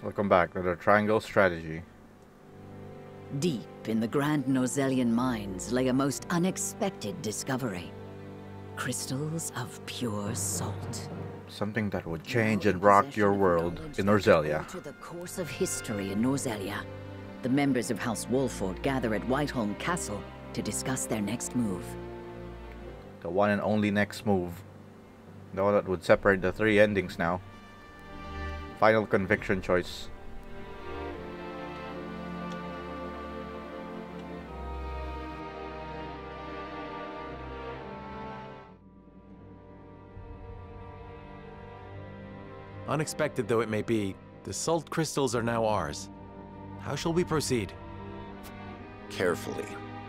Welcome back to the Triangle Strategy. Deep in the Grand Norzelian Mines lay a most unexpected discovery. Crystals of pure salt. Something that would change and rock your world in Norzelia. To the course of history in Norzelia. The members of House Wolffort gather at Whiteholm Castle to discuss their next move. The one and only next move. The one that would separate the three endings now. Final conviction choice. Unexpected though it may be, the salt crystals are now ours. How shall we proceed? Carefully,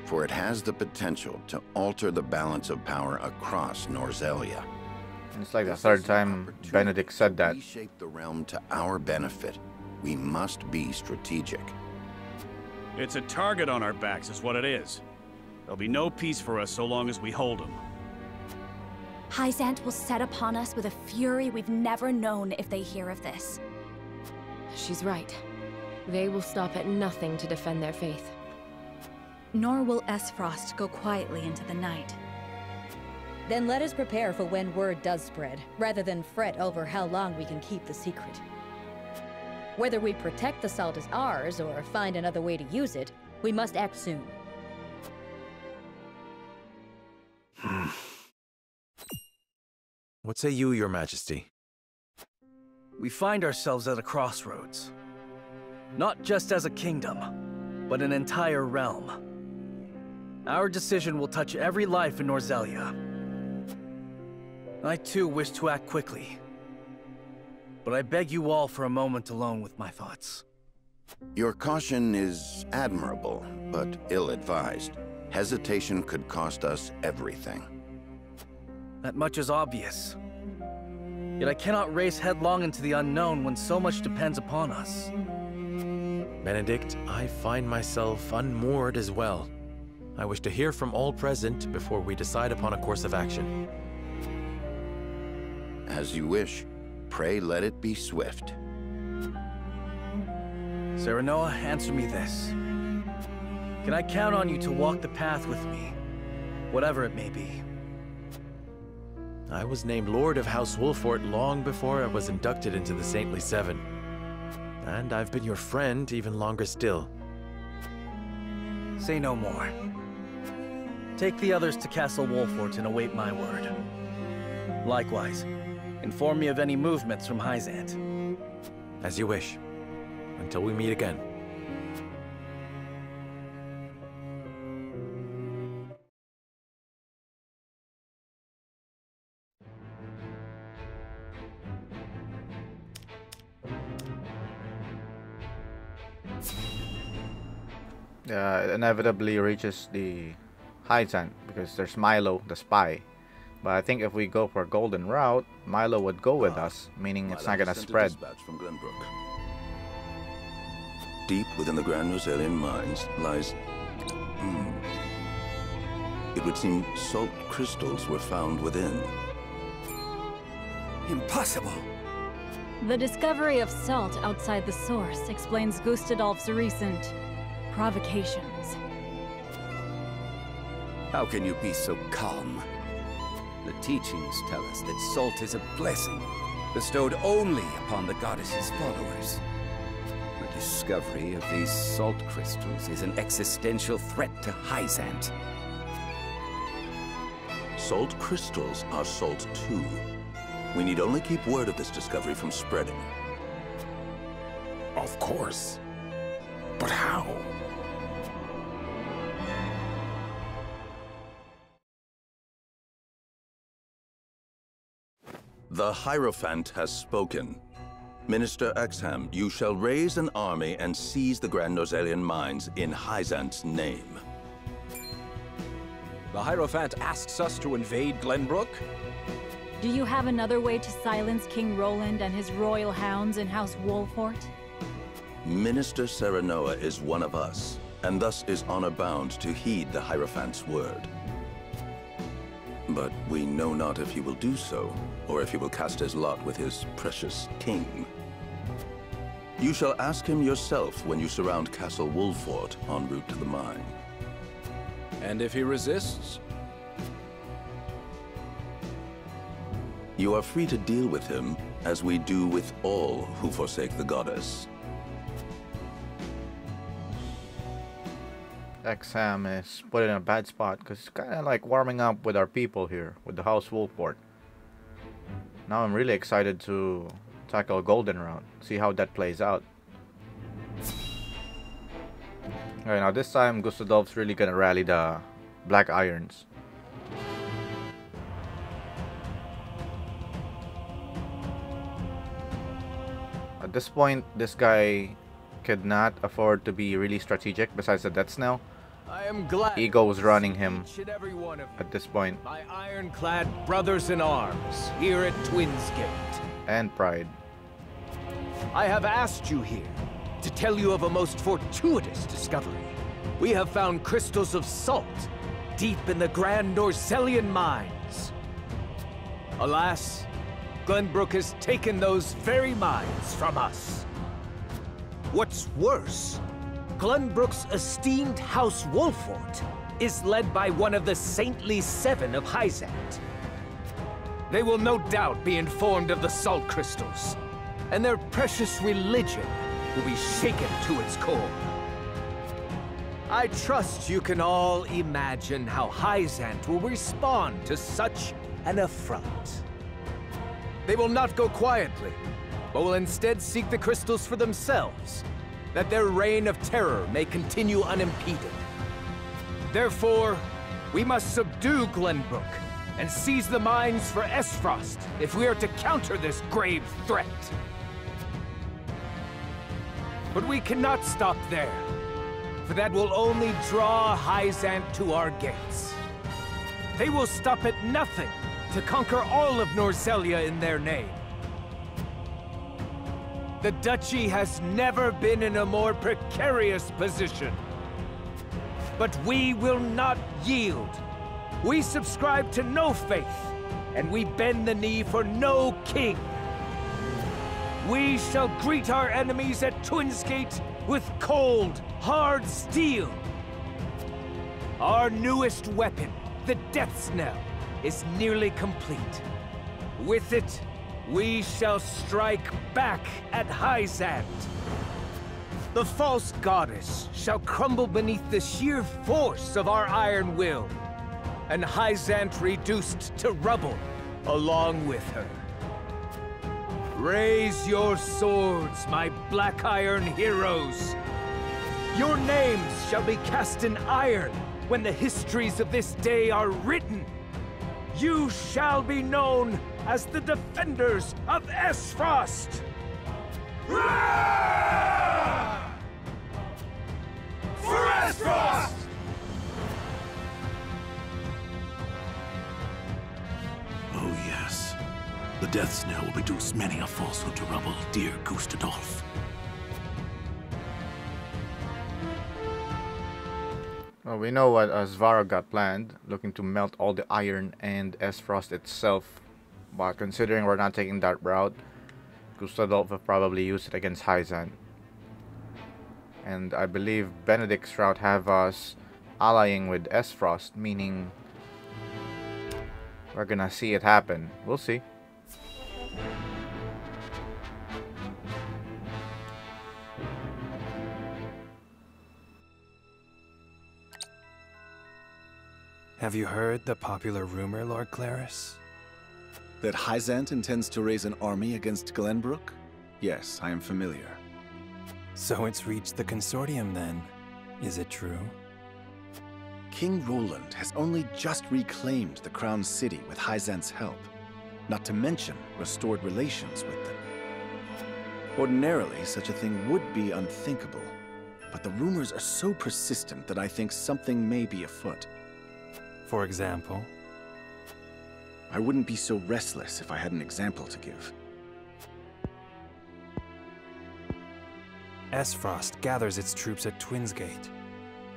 for it has the potential to alter the balance of power across Norzelia. It's like the third time Benedict said that. Reshape the realm to our benefit. We must be strategic. It's a target on our backs is what it is. There'll be no peace for us so long as we hold them. Hyzante will set upon us with a fury we've never known if they hear of this. She's right. They will stop at nothing to defend their faith. Nor will Aesfrost go quietly into the night. Then let us prepare for when word does spread, rather than fret over how long we can keep the secret. Whether we protect the salt as ours, or find another way to use it, we must act soon. What say you, Your Majesty? We find ourselves at a crossroads. Not just as a kingdom, but an entire realm. Our decision will touch every life in Norzelia. I too wish to act quickly. But I beg you all for a moment alone with my thoughts. Your caution is admirable, but ill-advised. Hesitation could cost us everything. That much is obvious. Yet I cannot race headlong into the unknown when so much depends upon us. Benedict, I find myself unmoored as well. I wish to hear from all present before we decide upon a course of action. As you wish. Pray let it be swift. Serenoa, answer me this. Can I count on you to walk the path with me, whatever it may be? I was named Lord of House Wolffort long before I was inducted into the Saintly Seven. And I've been your friend even longer still. Say no more. Take the others to Castle Wolffort and await my word. Likewise, inform me of any movements from Hyzante. As you wish. Until we meet again. It inevitably reaches the Hyzante because there's Milo, the spy. But I think if we go for a golden route, Milo would go with us, meaning it's not gonna spread. From deep within the Grand Norzelian Mines lies... It would seem salt crystals were found within. Impossible! The discovery of salt outside the source explains Gustadolf's recent provocations. How can you be so calm? The teachings tell us that salt is a blessing, bestowed only upon the goddess's followers. The discovery of these salt crystals is an existential threat to Hyzante. Salt crystals are salt too. We need only keep word of this discovery from spreading. Of course. But how? The Hierophant has spoken. Minister Exham, you shall raise an army and seize the Grand Norzelian Mines in Hyzante's name. The Hierophant asks us to invade Glenbrook? Do you have another way to silence King Roland and his royal hounds in House Wolffort? Minister Serenoa is one of us, and thus is honor-bound to heed the Hierophant's word. But we know not if he will do so, or if he will cast his lot with his precious king. You shall ask him yourself when you surround Castle Wolffort en route to the mine. And if he resists? You are free to deal with him, as we do with all who forsake the goddess. Exham is put in a bad spot because it's kind of like warming up with our people here, with the House Wolffort. Now I'm really excited to tackle Golden Round, see how that plays out. Alright, now this time Gustadolf's really gonna rally the Black Irons. At this point, this guy could not afford to be really strategic besides the death knell. I am glad Ego was running him each and every one of at this point. my ironclad brothers in arms here at Twinsgate. And pride. I have asked you here to tell you of a most fortuitous discovery. We have found crystals of salt deep in the Grand Norzelian Mines. Alas, Glenbrook has taken those very mines from us. What's worse, Glenbrook's esteemed House Wolffort is led by one of the Saintly Seven of Hyzante. They will no doubt be informed of the salt crystals, and their precious religion will be shaken to its core. I trust you can all imagine how Hyzante will respond to such an affront. They will not go quietly, but will instead seek the crystals for themselves, that their reign of terror may continue unimpeded. Therefore, we must subdue Glenbrook and seize the mines for Aesfrost if we are to counter this grave threat. But we cannot stop there, for that will only draw Hyzante to our gates. They will stop at nothing to conquer all of Norzelia in their name. The Duchy has never been in a more precarious position. But we will not yield. We subscribe to no faith, and we bend the knee for no king. We shall greet our enemies at Twinsgate with cold, hard steel. Our newest weapon, the Death Knell, is nearly complete. With it, we shall strike back at Hyzante. The false goddess shall crumble beneath the sheer force of our iron will, and Hyzante reduced to rubble along with her. Raise your swords, my black iron heroes. Your names shall be cast in iron when the histories of this day are written. You shall be known as the defenders of Aesfrost! For Aesfrost! Oh yes. The death knell will reduce many a falsehood to rubble, dear Gustadolf. Well, we know what Svara got planned, looking to melt all the iron and Aesfrost itself. But considering we're not taking that route, Gustadolf will probably use it against Hyzante. And I believe Benedict's route have us allying with Aesfrost, meaning we're gonna see it happen. We'll see. Have you heard the popular rumor, Lord Claris? That Hyzante intends to raise an army against Glenbrook? Yes, I am familiar. So it's reached the Consortium then. Is it true? King Roland has only just reclaimed the Crown City with Hyzante's help, not to mention restored relations with them. Ordinarily, such a thing would be unthinkable, but the rumors are so persistent that I think something may be afoot. For example? I wouldn't be so restless if I had an example to give. Aesfrost gathers its troops at Twinsgate.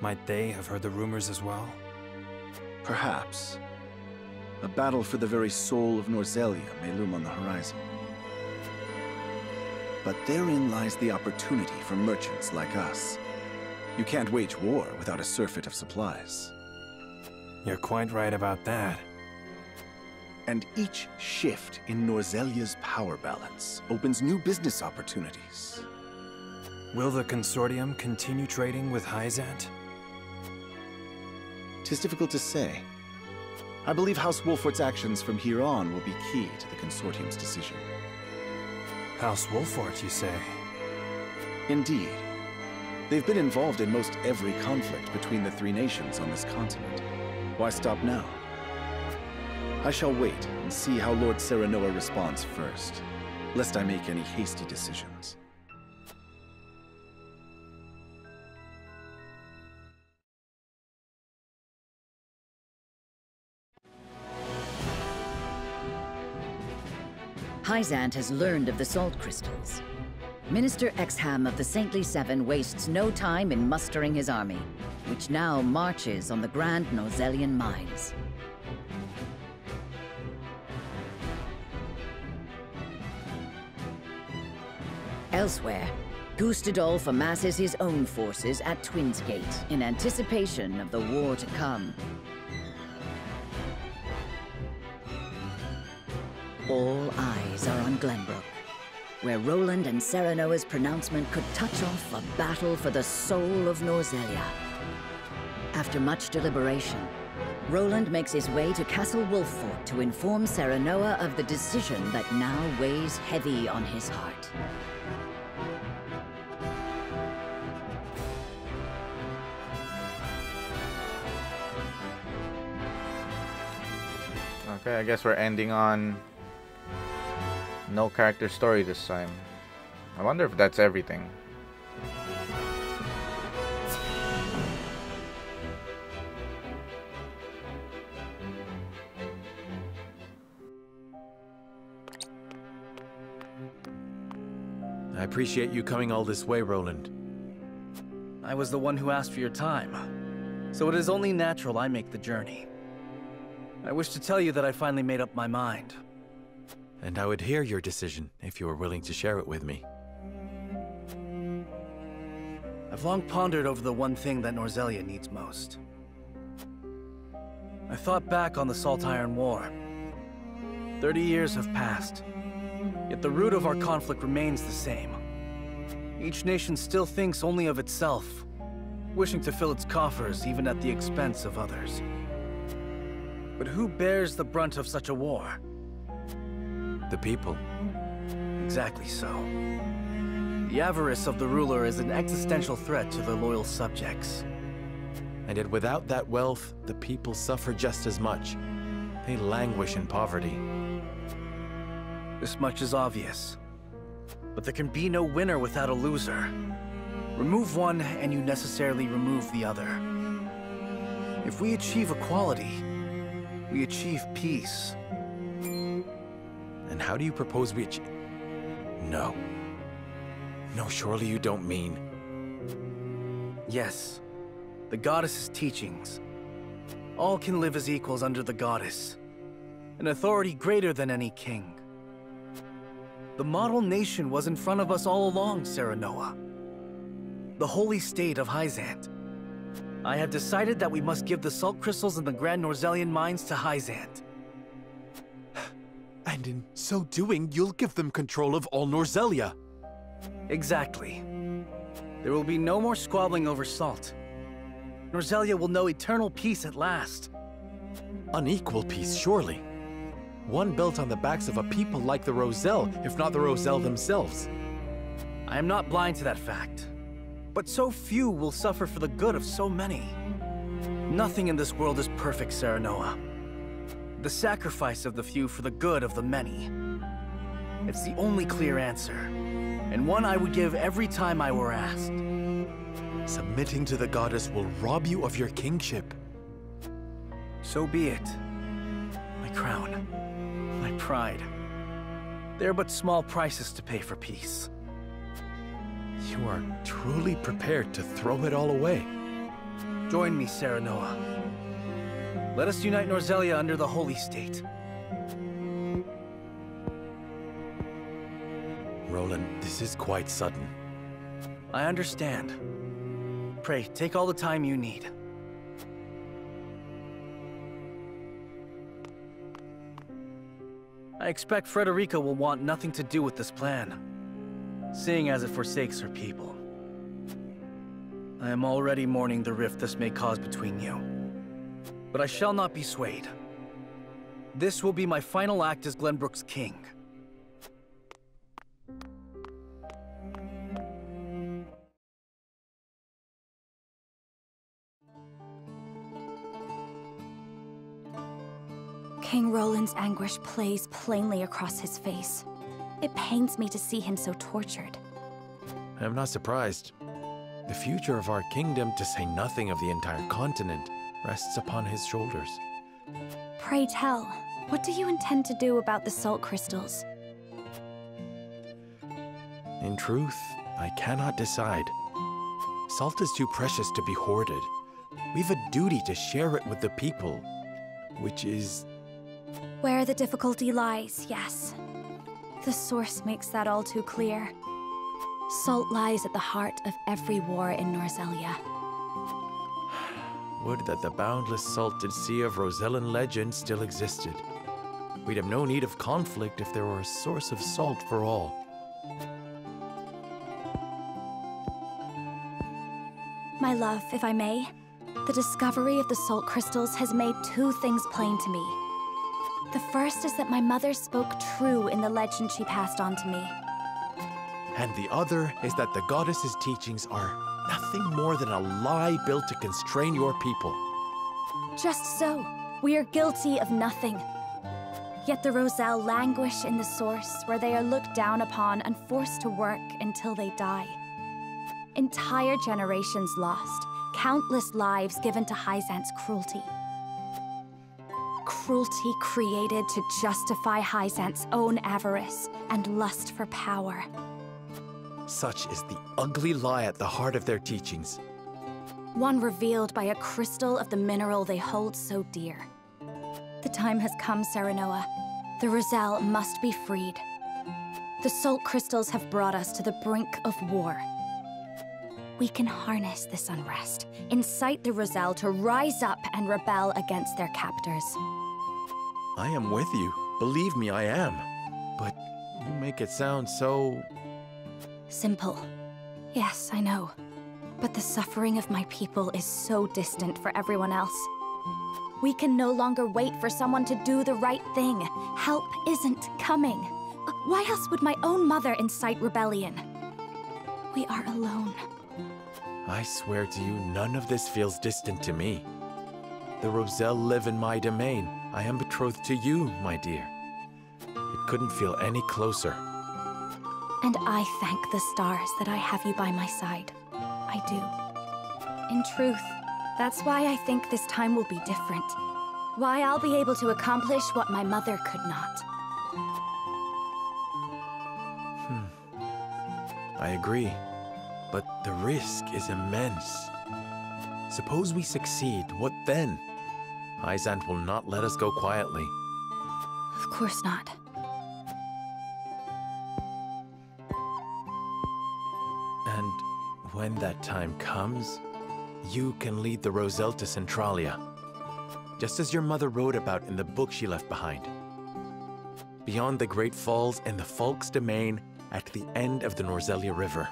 Might they have heard the rumors as well? Perhaps. A battle for the very soul of Norzelia may loom on the horizon. But therein lies the opportunity for merchants like us. You can't wage war without a surfeit of supplies. You're quite right about that. And each shift in Norzelia's power balance opens new business opportunities. Will the Consortium continue trading with Hyzant? 'Tis difficult to say. I believe House Wolffort's actions from here on will be key to the Consortium's decision. House Wolffort, you say? Indeed. They've been involved in most every conflict between the three nations on this continent. Why stop now? I shall wait and see how Lord Serenoa responds first, lest I make any hasty decisions. Hyzant has learned of the salt crystals. Minister Exham of the Saintly Seven wastes no time in mustering his army, which now marches on the Grand Norzelian Mines. Elsewhere, Gustadolf amasses his own forces at Twinsgate in anticipation of the war to come. All eyes are on Glenbrook, where Roland and Serenoa's pronouncement could touch off a battle for the soul of Norzelia. After much deliberation, Roland makes his way to Castle Wolffort to inform Serenoa of the decision that now weighs heavy on his heart. Okay, I guess we're ending on no character story this time. I wonder if that's everything. I appreciate you coming all this way, Roland. I was the one who asked for your time, so it is only natural I make the journey. I wish to tell you that I finally made up my mind. And I would hear your decision if you were willing to share it with me. I've long pondered over the one thing that Norzelia needs most. I thought back on the Salt Iron War. 30 years have passed, yet the root of our conflict remains the same. Each nation still thinks only of itself, wishing to fill its coffers even at the expense of others. But who bears the brunt of such a war? The people. Exactly so. The avarice of the ruler is an existential threat to their loyal subjects. And yet without that wealth, the people suffer just as much. They languish in poverty. This much is obvious. But there can be no winner without a loser. Remove one, and you necessarily remove the other. If we achieve equality, we achieve peace. And how do you propose we achieve? No. No, surely you don't mean... Yes. The goddess's teachings. All can live as equals under the goddess. An authority greater than any king. The model nation was in front of us all along, Serenoa. The holy state of Hyzant. I have decided that we must give the salt crystals in the Grand Norzelian Mines to Hyzant. And in so doing, you'll give them control of all Norzelia. Exactly. There will be no more squabbling over salt. Norzelia will know eternal peace at last. Unequal peace, surely. One built on the backs of a people like the Roselle, if not the Roselle themselves. I am not blind to that fact. But so few will suffer for the good of so many. Nothing in this world is perfect, Serenoa. The sacrifice of the few for the good of the many. It's the only clear answer, and one I would give every time I were asked. Submitting to the goddess will rob you of your kingship. So be it. My crown, my pride. They are but small prices to pay for peace. You are truly prepared to throw it all away. Join me, Serenoa. Let us unite Norzelia under the holy state. Roland, this is quite sudden. I understand. Pray, take all the time you need. I expect Frederica will want nothing to do with this plan, seeing as it forsakes her people. I am already mourning the rift this may cause between you. But I shall not be swayed. This will be my final act as Glenbrook's king. King Roland's anguish plays plainly across his face. It pains me to see him so tortured. I'm not surprised. The future of our kingdom, to say nothing of the entire continent, rests upon his shoulders. Pray tell, what do you intend to do about the salt crystals? In truth, I cannot decide. Salt is too precious to be hoarded. We've a duty to share it with the people, which is... Where the difficulty lies, yes. The source makes that all too clear. Salt lies at the heart of every war in Norzelia. Would that the boundless salted sea of Rosellan legend still existed. We'd have no need of conflict if there were a source of salt for all. My love, if I may, the discovery of the salt crystals has made two things plain to me. The first is that my mother spoke true in the legend she passed on to me. And the other is that the goddess's teachings are nothing more than a lie built to constrain your people. Just so. We are guilty of nothing. Yet the Roselle languish in the source, where they are looked down upon and forced to work until they die. Entire generations lost, countless lives given to Hyzante's cruelty. Cruelty created to justify Hyzante's own avarice and lust for power. Such is the ugly lie at the heart of their teachings. One revealed by a crystal of the mineral they hold so dear. The time has come, Serenoa. The Roselle must be freed. The salt crystals have brought us to the brink of war. We can harness this unrest, incite the Roselle to rise up and rebel against their captors. I am with you. Believe me, I am. But you make it sound so... Simple. Yes, I know. But the suffering of my people is so distant for everyone else. We can no longer wait for someone to do the right thing. Help isn't coming. Why else would my own mother incite rebellion? We are alone. I swear to you, none of this feels distant to me. The Roselle live in my domain. I am betrothed to you, my dear. It couldn't feel any closer. And I thank the stars that I have you by my side. I do. In truth, that's why I think this time will be different. Why I'll be able to accomplish what my mother could not. I agree. But the risk is immense. Suppose we succeed, what then? Hyzante will not let us go quietly. Of course not. And when that time comes, you can lead the Roselle to Centralia, just as your mother wrote about in the book she left behind. Beyond the Great Falls in the Folk's domain at the end of the Norzelia River,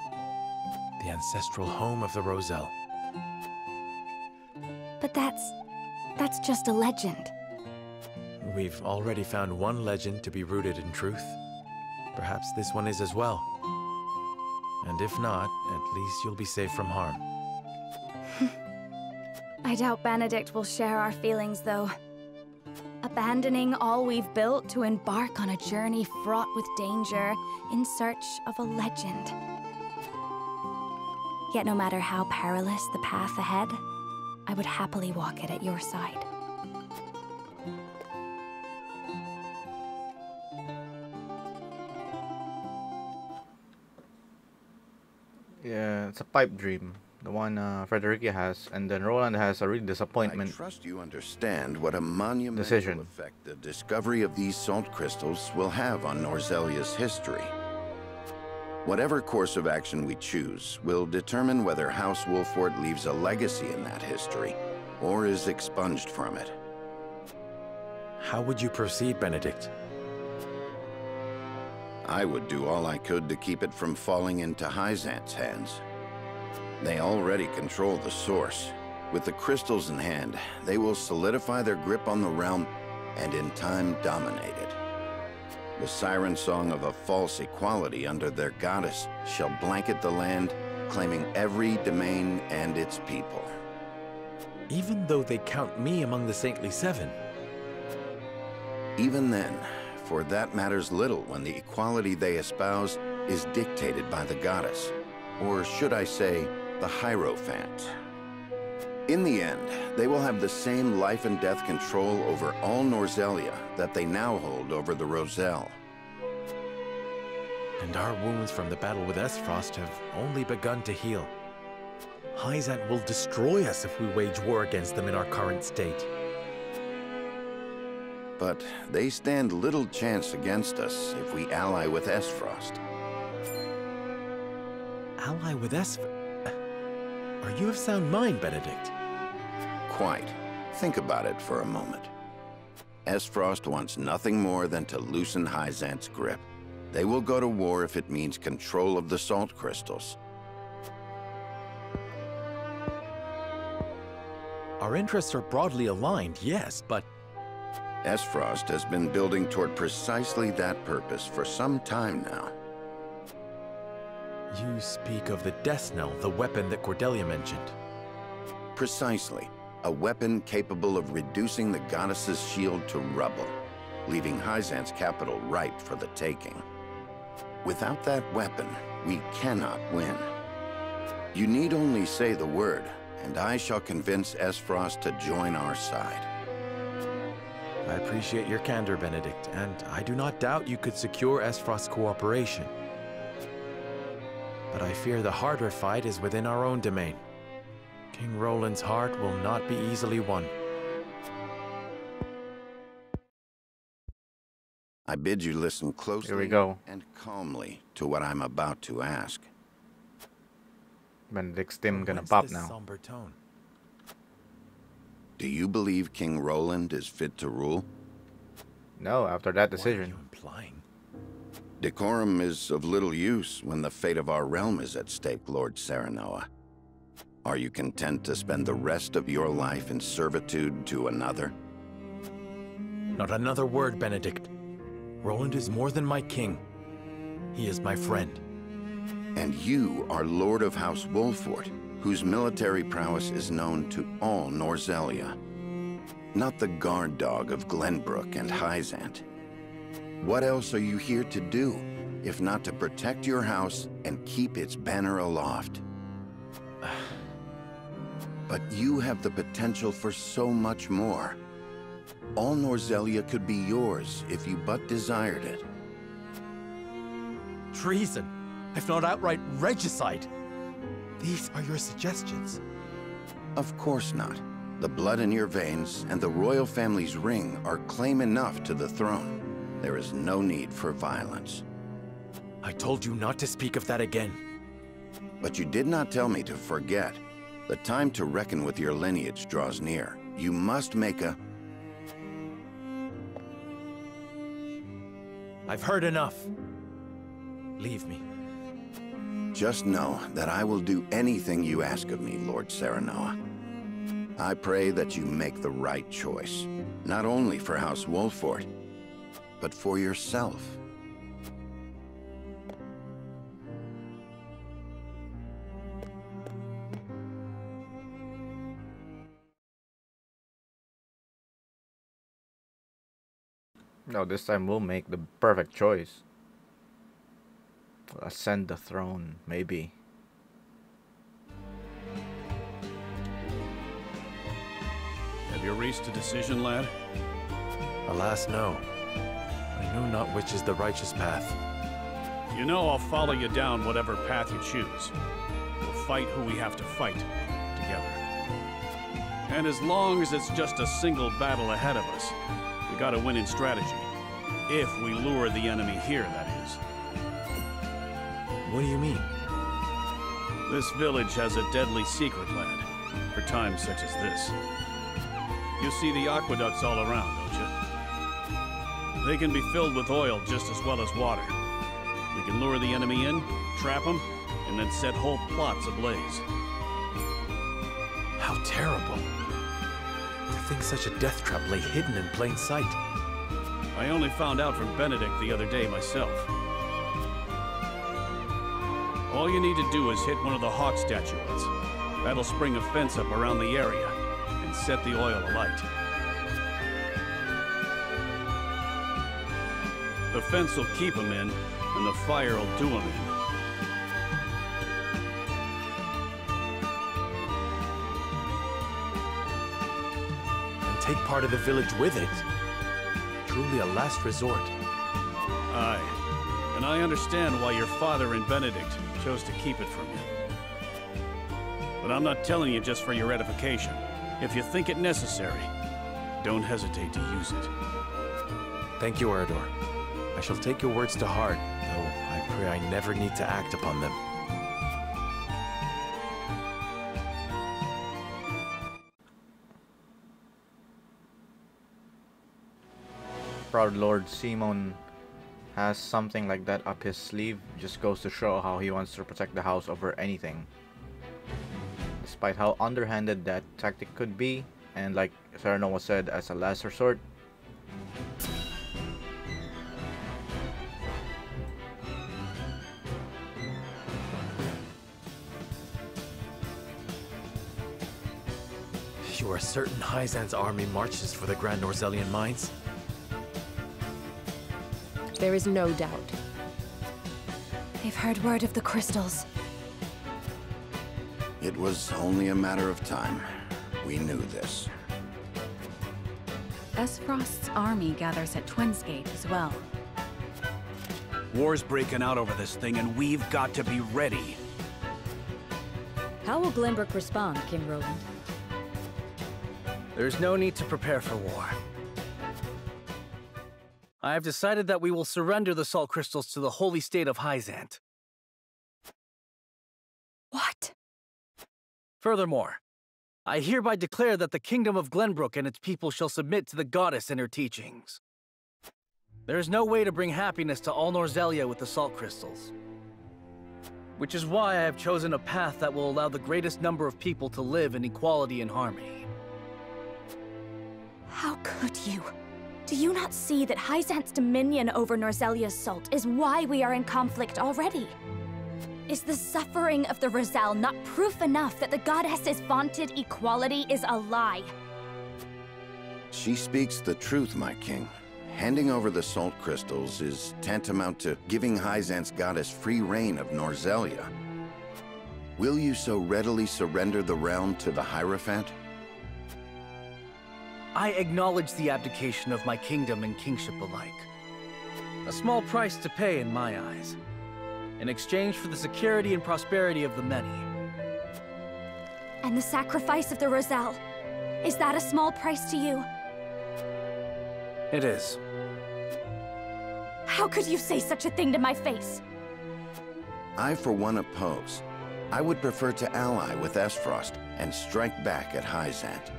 the ancestral home of the Roselle. But that's just a legend. We've already found one legend to be rooted in truth. Perhaps this one is as well. And if not, at least you'll be safe from harm. I doubt Benedict will share our feelings, though. Abandoning all we've built to embark on a journey fraught with danger in search of a legend. Yet no matter how perilous the path ahead, I would happily walk it at your side. Yeah, it's a pipe dream. The one Frederica has, and then Roland has a real disappointment. I trust you understand what a monumental decision. effect the discovery of these salt crystals will have on Norzelia's history. Whatever course of action we choose will determine whether House Wolffort leaves a legacy in that history, or is expunged from it. How would you proceed, Benedict? I would do all I could to keep it from falling into Hyzante's hands. They already control the source. With the crystals in hand, they will solidify their grip on the realm and in time dominate it. The siren song of a false equality under their goddess shall blanket the land, claiming every domain and its people. Even though they count me among the Saintly Seven? Even then, for that matters little when the equality they espouse is dictated by the goddess, or should I say, the Hierophant. In the end, they will have the same life and death control over all Norzelia that they now hold over the Roselle. And our wounds from the battle with Aesfrost have only begun to heal. Hyzante will destroy us if we wage war against them in our current state. But they stand little chance against us if we ally with Aesfrost. Ally with Aesfrost? Are you of sound mind, Benedict? Quite. Think about it for a moment. Aesfrost wants nothing more than to loosen Hyzante's grip. They will go to war if it means control of the salt crystals. Our interests are broadly aligned, yes, but... Aesfrost has been building toward precisely that purpose for some time now. You speak of the Death Knell, the weapon that Cordelia mentioned. Precisely. A weapon capable of reducing the goddess's shield to rubble, leaving Hyzante's capital ripe for the taking. Without that weapon, we cannot win. You need only say the word, and I shall convince Aesfrost to join our side. I appreciate your candor, Benedict, and I do not doubt you could secure Aesfrost's cooperation. But I fear the harder fight is within our own domain. King Roland's heart will not be easily won. I bid you listen closely and calmly to what I'm about to ask. Benedict's stem gonna pop now. Somber tone? Do you believe King Roland is fit to rule? No, after that decision. What are you implying? Decorum is of little use when the fate of our realm is at stake, Lord Serenoa. Are you content to spend the rest of your life in servitude to another? Not another word, Benedict. Roland is more than my king. He is my friend. And you are Lord of House Wolffort, whose military prowess is known to all Norzelia. Not the guard dog of Glenbrook and Hyzante. What else are you here to do, if not to protect your house and keep its banner aloft? But you have the potential for so much more. All Norzelia could be yours if you but desired it. Treason, if not outright regicide. These are your suggestions. Of course not. The blood in your veins and the royal family's ring are claim enough to the throne. There is no need for violence. I told you not to speak of that again. But you did not tell me to forget. The time to reckon with your lineage draws near. You must make a... I've heard enough. Leave me. Just know that I will do anything you ask of me, Lord Serenoa. I pray that you make the right choice, not only for House Wolffort, but for yourself. No, this time we'll make the perfect choice. We'll ascend the throne, maybe. Have you reached a decision, lad? Alas, no. I know not which is the righteous path. You know I'll follow you down whatever path you choose. We'll fight who we have to fight, together. And as long as it's just a single battle ahead of us, we gotta win in strategy. If we lure the enemy here, that is. What do you mean? This village has a deadly secret, lad, for times such as this. You see the aqueducts all around, don't you? They can be filled with oil just as well as water. We can lure the enemy in, trap them, and then set whole plots ablaze. How terrible. To think such a death trap lay hidden in plain sight. I only found out from Benedict the other day myself. All you need to do is hit one of the hawk statuettes. That'll spring a fence up around the area and set the oil alight. The fence will keep them in, and the fire will do them in. And take part of the village with it. Truly a last resort. Aye. And I understand why your father and Benedict chose to keep it from you. But I'm not telling you just for your edification. If you think it necessary, don't hesitate to use it. Thank you, Eredor. I shall take your words to heart, though I pray I never need to act upon them. Proud Lord Simon has something like that up his sleeve. Just goes to show how he wants to protect the house over anything. Despite how underhanded that tactic could be, and like Serenoa said, as a last resort, You are certain Hyzan's army marches for the Grand Norzelian Mines? There is no doubt. They've heard word of the crystals. It was only a matter of time. We knew this. Aesfrost's army gathers at Twinsgate as well. War's breaking out over this thing, and we've got to be ready. How will Glenbrook respond, King Roland? There's no need to prepare for war. I have decided that we will surrender the salt crystals to the holy state of Hyzant. What? Furthermore, I hereby declare that the kingdom of Glenbrook and its people shall submit to the goddess and her teachings. There is no way to bring happiness to all Norzelia with the salt crystals. Which is why I have chosen a path that will allow the greatest number of people to live in equality and harmony. How could you? Do you not see that Hyzant's dominion over Norzelia's salt is why we are in conflict already? Is the suffering of the Rosal not proof enough that the goddess's vaunted equality is a lie? She speaks the truth, my king. Handing over the salt crystals is tantamount to giving Hyzant's goddess free reign of Norzelia. Will you so readily surrender the realm to the Hierophant? I acknowledge the abdication of my kingdom and kingship alike. A small price to pay in my eyes, in exchange for the security and prosperity of the many. And the sacrifice of the Rosal, is that a small price to you? It is. How could you say such a thing to my face? I, for one, oppose. I would prefer to ally with Aesfrost and strike back at Hyzant.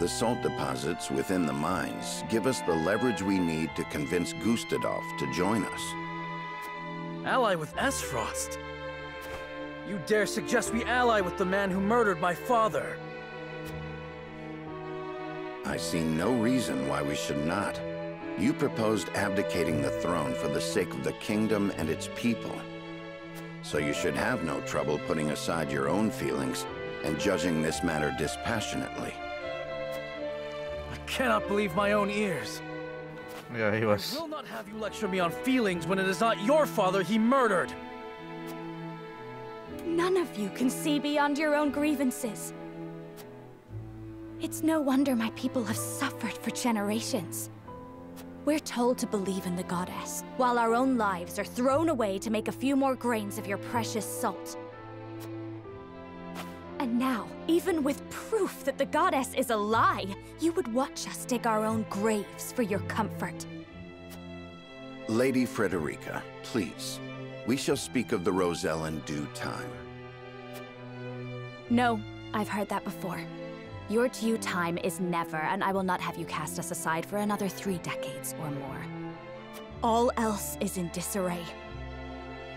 The salt deposits within the mines give us the leverage we need to convince Gustadolf to join us. Ally with Aesfrost? You dare suggest we ally with the man who murdered my father? I see no reason why we should not. You proposed abdicating the throne for the sake of the kingdom and its people. So you should have no trouble putting aside your own feelings and judging this matter dispassionately. I cannot believe my own ears. Yeah, he was. I will not have you lecture me on feelings when it is not your father he murdered. None of you can see beyond your own grievances. It's no wonder my people have suffered for generations. We're told to believe in the goddess, while our own lives are thrown away to make a few more grains of your precious salt. And now, even with proof that the goddess is a lie, you would watch us dig our own graves for your comfort. Lady Frederica, please. We shall speak of the Roselle in due time. No, I've heard that before. Your due time is never, and I will not have you cast us aside for another 3 decades or more. All else is in disarray.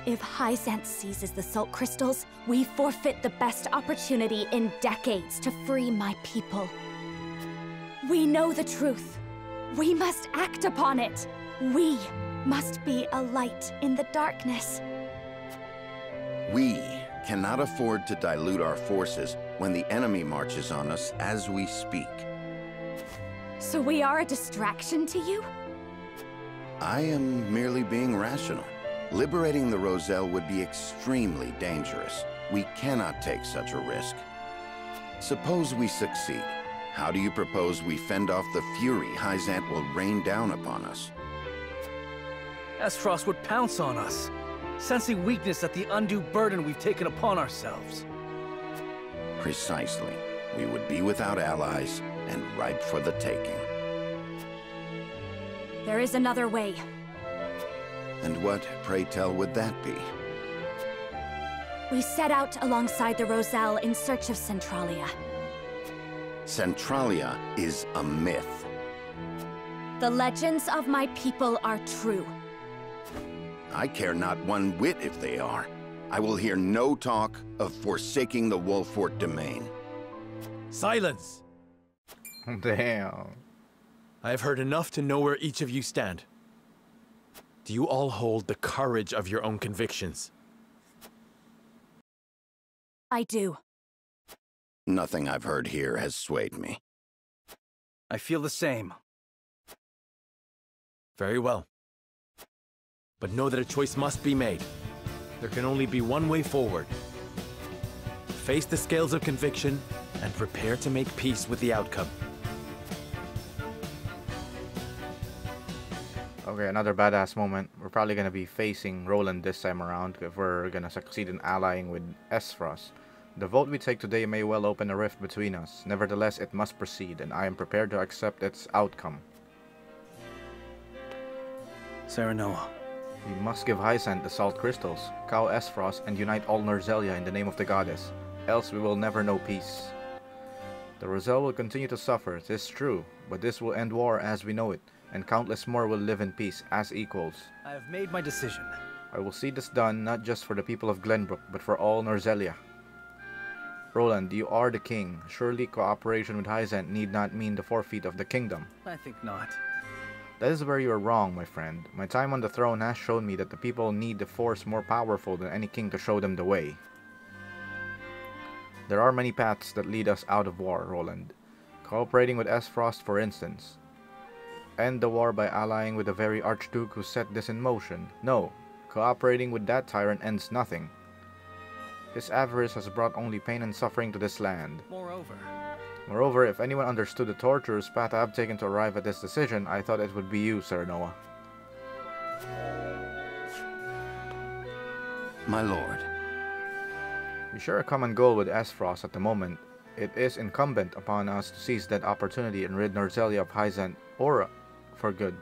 If Hyzante seizes the salt crystals, we forfeit the best opportunity in decades to free my people. We know the truth. We must act upon it. We must be a light in the darkness. We cannot afford to dilute our forces when the enemy marches on us as we speak. So we are a distraction to you? I am merely being rational. Liberating the Roselle would be extremely dangerous. We cannot take such a risk. Suppose we succeed. How do you propose we fend off the fury Hyzante will rain down upon us? Aesfrost would pounce on us, sensing weakness at the undue burden we've taken upon ourselves. Precisely. We would be without allies and ripe for the taking. There is another way. And what, pray tell, would that be? We set out alongside the Roselle in search of Centralia. Centralia is a myth. The legends of my people are true. I care not one whit if they are. I will hear no talk of forsaking the Wolffort domain. Silence! Damn. I have heard enough to know where each of you stand. Do you all hold the courage of your own convictions? I do. Nothing I've heard here has swayed me. I feel the same. Very well. But know that a choice must be made. There can only be one way forward. Face the scales of conviction and prepare to make peace with the outcome. Okay, another badass moment. We're probably gonna be facing Roland this time around if we're gonna succeed in allying with Aesfrost. The vote we take today may well open a rift between us. Nevertheless, it must proceed, and I am prepared to accept its outcome. Serenoa. We must give Hyzante the salt crystals, cow Aesfrost, and unite all Norzelia in the name of the goddess. Else we will never know peace. The Roselle will continue to suffer, 'tis true, but this will end war as we know it, and countless more will live in peace as equals. I have made my decision. I will see this done not just for the people of Glenbrook, but for all Norzelia. Roland, you are the king. Surely cooperation with Hyzante need not mean the forfeit of the kingdom. I think not. That is where you are wrong, my friend. My time on the throne has shown me that the people need a force more powerful than any king to show them the way. There are many paths that lead us out of war, Roland. Cooperating with Aesfrost, for instance. End the war by allying with the very Archduke who set this in motion. No, cooperating with that tyrant ends nothing. His avarice has brought only pain and suffering to this land. Moreover, if anyone understood the torturous path I have taken to arrive at this decision, I thought it would be you, Serenoa. My lord. We share a common goal with Aesfrost at the moment. It is incumbent upon us to seize that opportunity and rid Norzelia of Hyzante, or for good.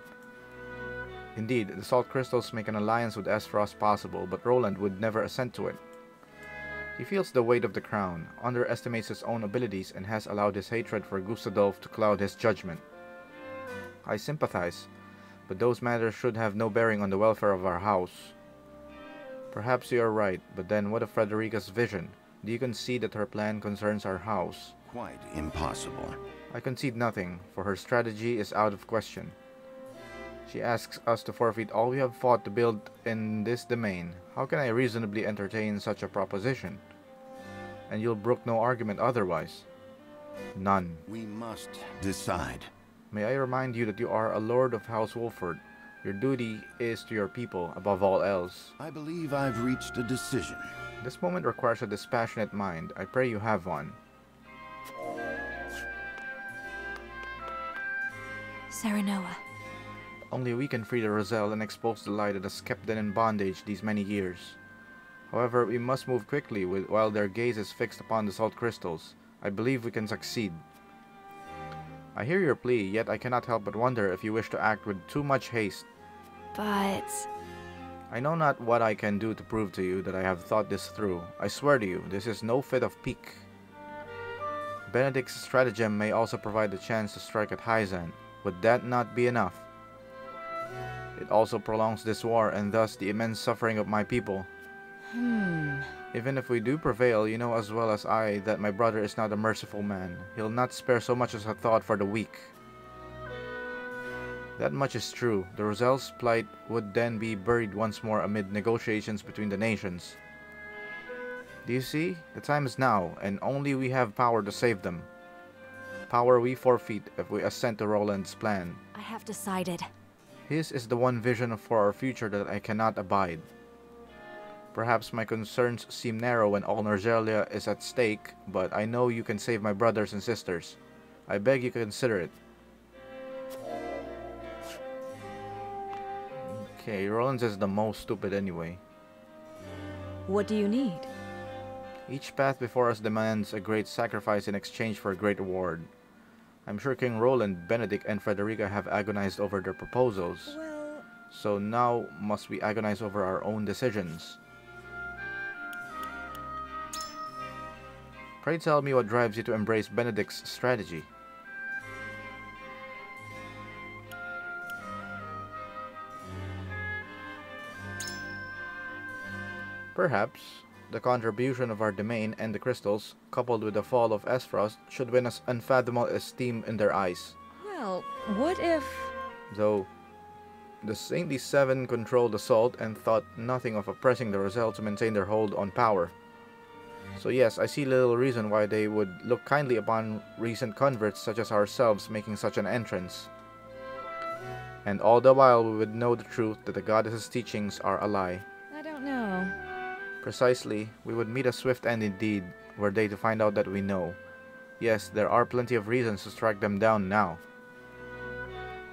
Indeed, the salt crystals make an alliance with Aesfrost possible, but Roland would never assent to it. He feels the weight of the crown, underestimates his own abilities, and has allowed his hatred for Gustadolf to cloud his judgment. I sympathize, but those matters should have no bearing on the welfare of our house. Perhaps you are right, but then what of Frederica's vision? Do you concede that her plan concerns our house? Quite impossible. I concede nothing, for her strategy is out of question. She asks us to forfeit all we have fought to build in this domain. How can I reasonably entertain such a proposition? And you'll brook no argument otherwise. None. We must decide. May I remind you that you are a lord of House Wolffort. Your duty is to your people, above all else. I believe I've reached a decision. This moment requires a dispassionate mind. I pray you have one. Serenoa. Only we can free the Roselle and expose the lie that has kept them in bondage these many years. However, we must move quickly while their gaze is fixed upon the salt crystals. I believe we can succeed. I hear your plea, yet I cannot help but wonder if you wish to act with too much haste. But... I know not what I can do to prove to you that I have thought this through. I swear to you, this is no fit of pique. Benedict's stratagem may also provide the chance to strike at Hyzante. Would that not be enough? It also prolongs this war and thus the immense suffering of my people. Even if we do prevail, you know as well as I that my brother is not a merciful man. He'll not spare so much as a thought for the weak. That much is true. The Rozel's plight would then be buried once more amid negotiations between the nations. Do you see? The time is now, and only we have power to save them. Power we forfeit if we assent to Roland's plan. I have decided. His is the one vision for our future that I cannot abide. Perhaps my concerns seem narrow when all Norzelia is at stake, but I know you can save my brothers and sisters. I beg you consider it. Okay, Roland's is the most stupid anyway. What do you need? Each path before us demands a great sacrifice in exchange for a great reward. I'm sure King Roland, Benedict, and Frederica have agonized over their proposals. Well... So now must we agonize over our own decisions. Pray tell me what drives you to embrace Benedict's strategy. Perhaps the contribution of our domain and the crystals, coupled with the fall of Aesfrost, should win us unfathomable esteem in their eyes. Well, what if... Though the Saintly Seven controlled the Salt and thought nothing of oppressing the Rozel to maintain their hold on power. So yes, I see little reason why they would look kindly upon recent converts such as ourselves making such an entrance. And all the while we would know the truth that the goddess's teachings are a lie. I don't know. Precisely, we would meet a swift end indeed, were they to find out that we know. Yes, there are plenty of reasons to strike them down now.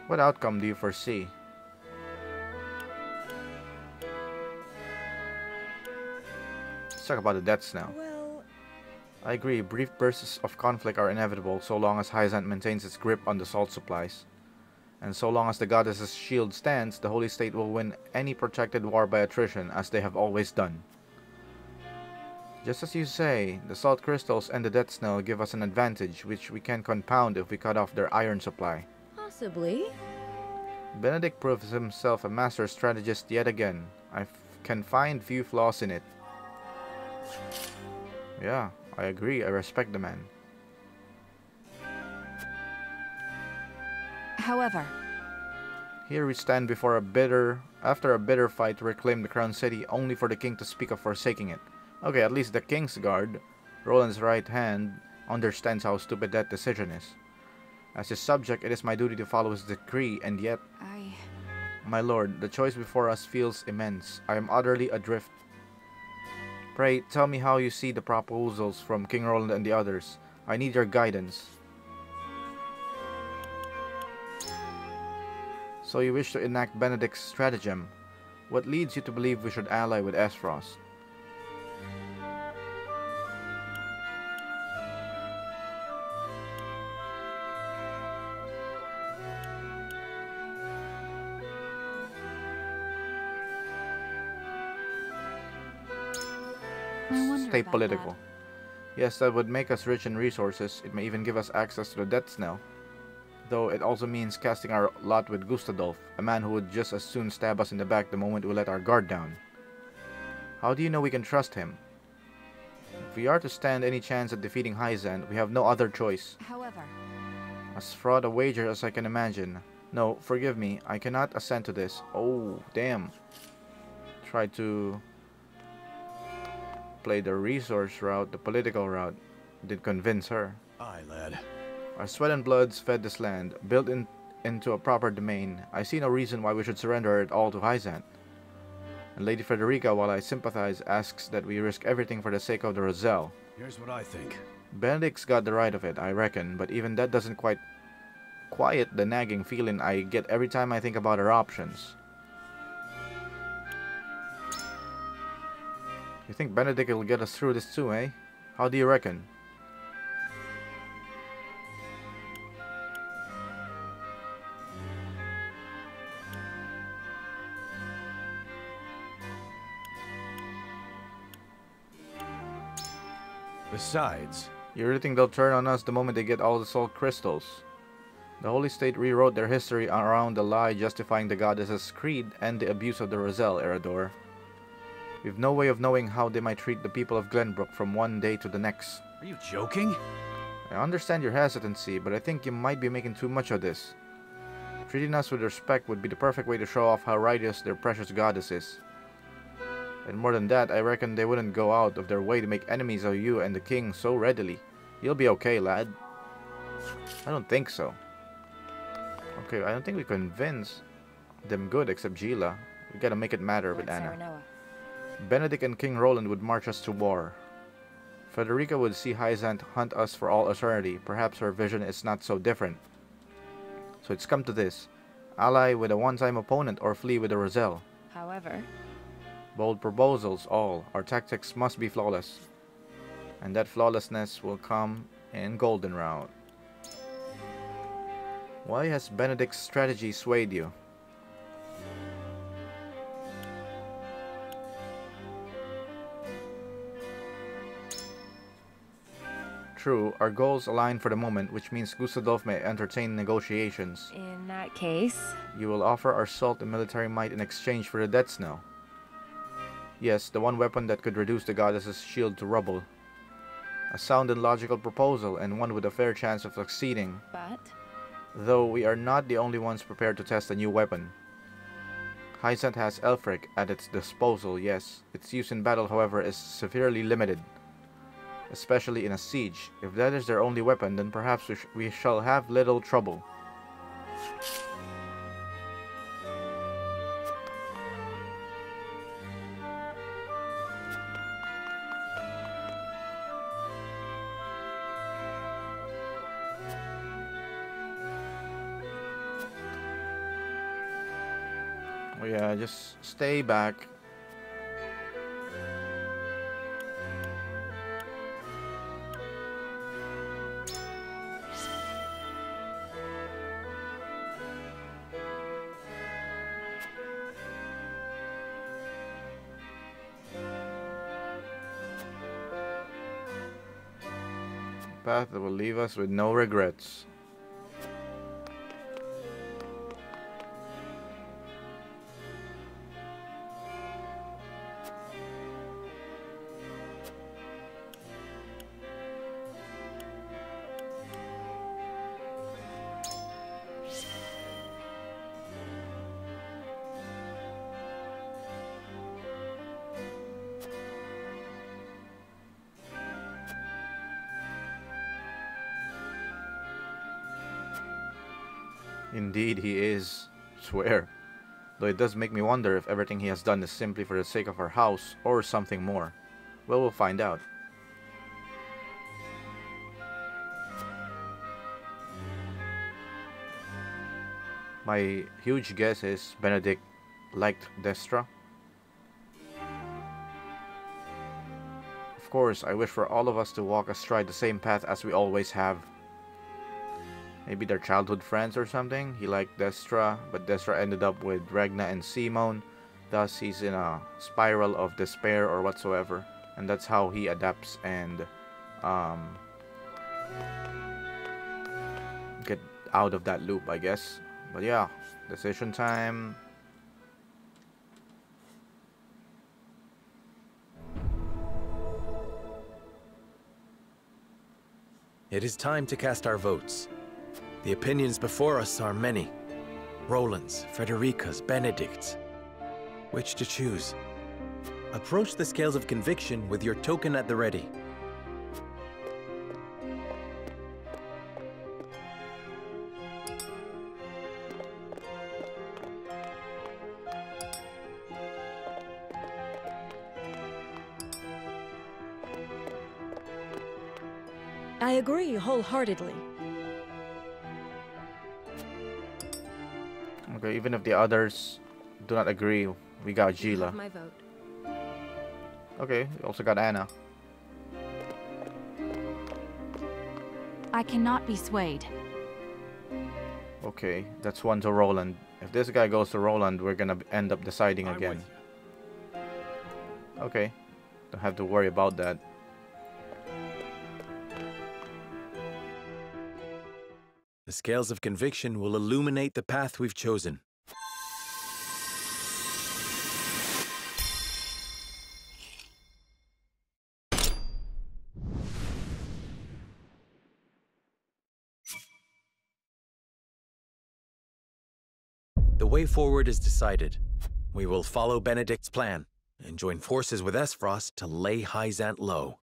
What outcome do you foresee? Let's talk about the deaths now. Well... I agree, brief bursts of conflict are inevitable so long as Hyzante maintains its grip on the salt supplies. And so long as the goddess's shield stands, the Holy State will win any protracted war by attrition, as they have always done. Just as you say, the salt crystals and the death snell give us an advantage, which we can compound if we cut off their iron supply. Possibly. Benedict proves himself a master strategist yet again. I can find few flaws in it. Yeah, I agree. I respect the man. However, here we stand before after a bitter fight to reclaim the crown city, only for the king to speak of forsaking it. Okay, at least the king's guard, Roland's right hand, understands how stupid that decision is. As his subject, it is my duty to follow his decree, and yet... My lord, the choice before us feels immense. I am utterly adrift. Pray, tell me how you see the proposals from King Roland and the others. I need your guidance. So you wish to enact Benedict's stratagem. What leads you to believe we should ally with Aesfrost? Stay political. Yes, that would make us rich in resources. It may even give us access to the death snell. Though it also means casting our lot with Gustadolf, a man who would just as soon stab us in the back the moment we let our guard down. How do you know we can trust him? If we are to stand any chance at defeating Hyzante, we have no other choice. However, as fraud a wager as I can imagine. No, forgive me, I cannot assent to this. Oh, damn. Try to play the resource route, the political route. Did convince her. Aye, lad. Our sweat and bloods fed this land, built into a proper domain. I see no reason why we should surrender it all to Hyzante. And Lady Frederica, while I sympathize, asks that we risk everything for the sake of the Rozel. Here's what I think. Benedict's got the right of it, I reckon, but even that doesn't quite quiet the nagging feeling I get every time I think about our options. You think Benedict will get us through this too, eh? How do you reckon? Besides... You really think they'll turn on us the moment they get all the salt crystals? The Holy State rewrote their history around the lie justifying the goddess's creed and the abuse of the Roselle, Erador. We've no way of knowing how they might treat the people of Glenbrook from one day to the next. Are you joking? I understand your hesitancy, but I think you might be making too much of this. Treating us with respect would be the perfect way to show off how righteous their precious goddess is. And more than that, I reckon they wouldn't go out of their way to make enemies of you and the king so readily. You'll be okay, lad. I don't think so. Okay, I don't think we convince them good except Gila. We gotta make it matter with Anna. Benedict and King Roland would march us to war. Frederica would see Hyzante hunt us for all eternity. Perhaps her vision is not so different. So it's come to this. Ally with a one-time opponent or flee with a Roselle. However... Bold proposals, all. Our tactics must be flawless. And that flawlessness will come in Golden Round. Why has Benedict's strategy swayed you? True, our goals align for the moment, which means Gustadolf may entertain negotiations. In that case... You will offer our salt and military might in exchange for the death snow. Yes, the one weapon that could reduce the goddess's shield to rubble. A sound and logical proposal, and one with a fair chance of succeeding. But? Though we are not the only ones prepared to test a new weapon. Hyzante has Elfric at its disposal, yes. Its use in battle, however, is severely limited. Especially in a siege. If that is their only weapon, then perhaps we shall have little trouble. Oh yeah, just stay back. Path that will leave us with no regrets. Indeed he is. Swear. Though it does make me wonder if everything he has done is simply for the sake of our house, or something more. Well, we'll find out. My huge guess is Benedict liked Destra. Of course, I wish for all of us to walk astride the same path as we always have. Maybe they're childhood friends or something. He liked Destra, but Destra ended up with Regna and Simone. Thus, he's in a spiral of despair or whatsoever. And that's how he adapts and get out of that loop, I guess. But yeah, decision time. It is time to cast our votes. The opinions before us are many. Roland's, Frederica's, Benedict's. Which to choose? Approach the scales of conviction with your token at the ready. I agree wholeheartedly. Okay, even if the others do not agree, we got Gila. My vote. Okay, we also got Anna. I cannot be swayed. Okay, that's one to Roland. If this guy goes to Roland, we're gonna end up deciding again. Okay, don't have to worry about that. scales of conviction will illuminate the path we've chosen. The way forward is decided. We will follow Benedict's plan and join forces with Aesfrost to lay Hyzante low.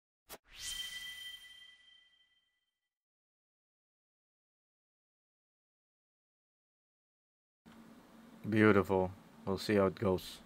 Beautiful. We'll see how it goes.